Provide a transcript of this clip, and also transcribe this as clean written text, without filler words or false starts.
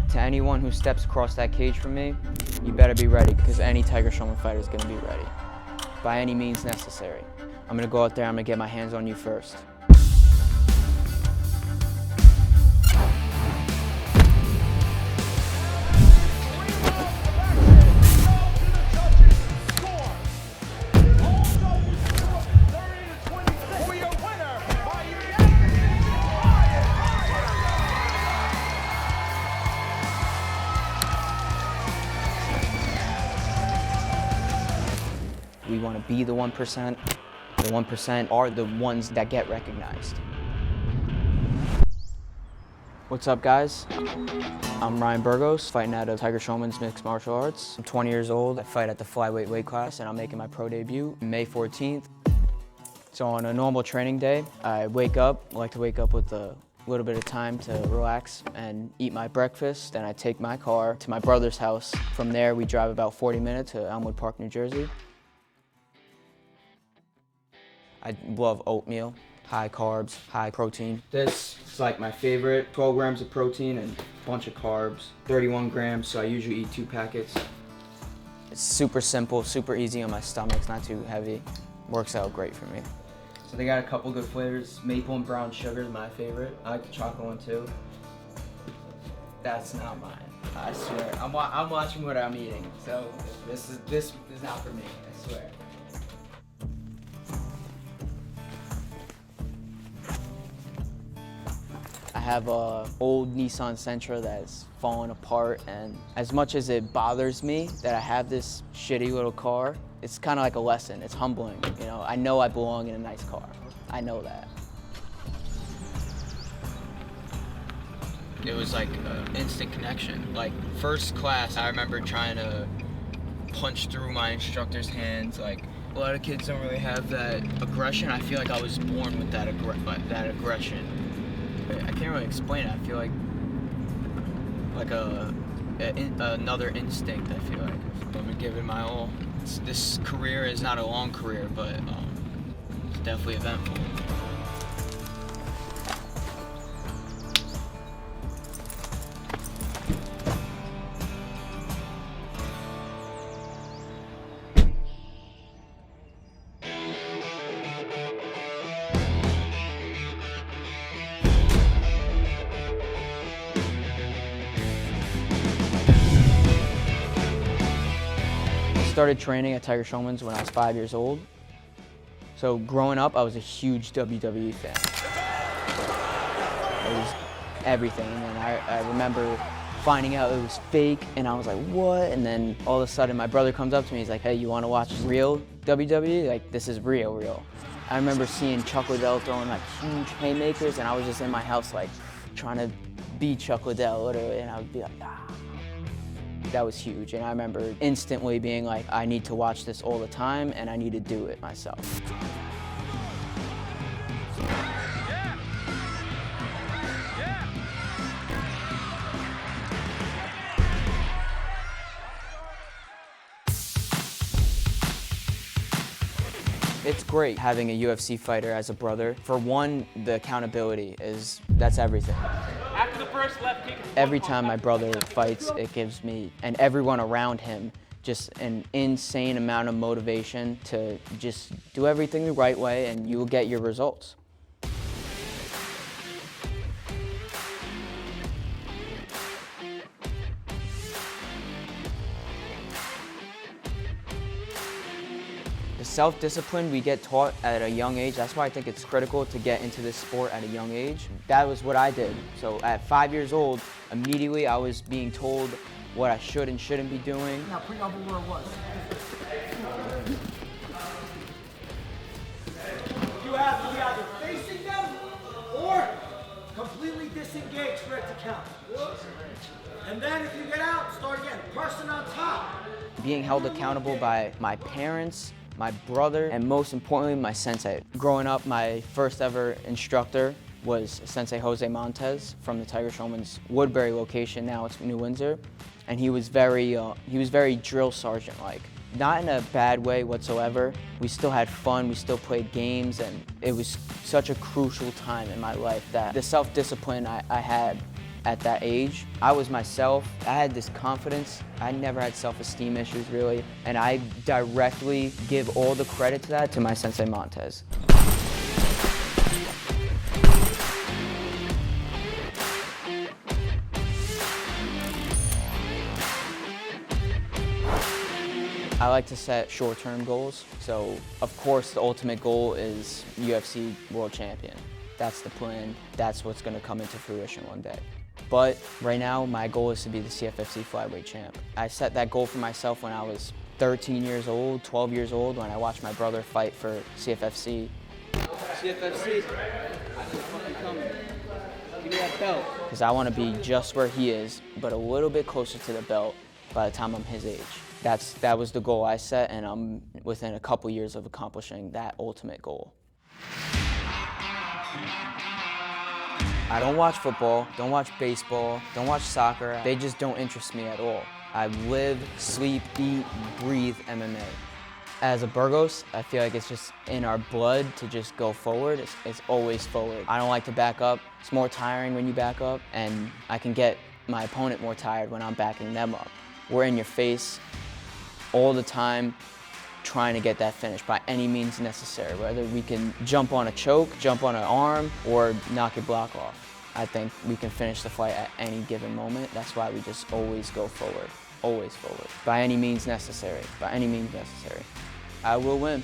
To anyone who steps across that cage from me, you better be ready, because any Tiger Showman fighter is going to be ready, by any means necessary. I'm going to go out there, I'm going to get my hands on you first. We want to be the 1%. The 1% are the ones that get recognized. What's up, guys? I'm Ryan Burgos, fighting out of Tiger Showman's Mixed Martial Arts. I'm 20 years old. I fight at the flyweight weight class, and I'm making my pro debut May 14th. So on a normal training day, I wake up. I like to wake up with a little bit of time to relax and eat my breakfast. Then I take my car to my brother's house. From there, we drive about 40 minutes to Elmwood Park, New Jersey. I love oatmeal, high carbs, high protein. This is like my favorite, 12 grams of protein and a bunch of carbs, 31 grams, so I usually eat 2 packets. It's super simple, super easy on my stomach, it's not too heavy. Works out great for me. So they got a couple good flavors. Maple and brown sugar is my favorite. I like the chocolate one too. That's not mine, I swear. I'm watching what I'm eating, so this is not for me, I swear. I have an old Nissan Sentra that's falling apart, and as much as it bothers me that I have this shitty little car, it's kind of like a lesson. It's humbling, you know. I know I belong in a nice car. I know that. It was like an instant connection. Like first class, I remember trying to punch through my instructor's hands. Like a lot of kids don't really have that aggression. I feel like I was born with that aggression. I can't really explain it. I feel like another instinct. I feel like I'm gonna give it my all. This career is not a long career, but it's definitely eventful. I started training at Tiger Showman's when I was 5 years old. So growing up, I was a huge WWE fan. It was everything, and then I remember finding out it was fake, and I was like, what? And then all of a sudden, my brother comes up to me, he's like, hey, you want to watch real WWE? Like, this is real. I remember seeing Chuck Liddell throwing like huge haymakers, and I was just in my house like trying to beat Chuck Liddell, literally, and I would be like, ah. That was huge, and I remember instantly being like, I need to watch this all the time, and I need to do it myself. It's great having a UFC fighter as a brother. For one, the accountability that's everything. After the first left kick, every time my brother fights, it gives me and everyone around him just an insane amount of motivation to just do everything the right way, and you will get your results. The self-discipline we get taught at a young age, that's why I think it's critical to get into this sport at a young age. That was what I did. So at 5 years old, immediately I was being told what I should and shouldn't be doing. Now put up where it was. You have to be either facing them or completely disengaged for it to count. And then if you get out, start again. Person on top. Being held accountable by my parents, my brother, and most importantly, my sensei. Growing up, my first ever instructor was Sensei Jose Montez from the Tiger Showman's Woodbury location. Now it's New Windsor, and he was very drill sergeant-like. Not in a bad way whatsoever. We still had fun, we still played games, and it was such a crucial time in my life that the self-discipline I had At that age, I was myself. I had this confidence. I never had self-esteem issues really, and I directly give all the credit to that to my sensei Montez. I like to set short-term goals. So, of course, the ultimate goal is UFC World Champion. That's the plan. That's what's going to come into fruition one day. But right now, my goal is to be the CFFC flyweight champ. I set that goal for myself when I was 13 years old, 12 years old, when I watched my brother fight for CFFC. CFFC, fucking coming. Give me that belt. Because I want to be just where he is, but a little bit closer to the belt by the time I'm his age. That was the goal I set, and I'm within a couple years of accomplishing that ultimate goal. I don't watch football, don't watch baseball, don't watch soccer. They just don't interest me at all. I live, sleep, eat, breathe MMA. As a Burgos, I feel like it's just in our blood to just go forward. It's always forward. I don't like to back up. It's more tiring when you back up, and I can get my opponent more tired when I'm backing them up. We're in your face all the time, trying to get that finish by any means necessary, whether we can jump on a choke, jump on an arm, or knock your block off. I think we can finish the fight at any given moment. That's why we just always go forward, by any means necessary, by any means necessary. I will win.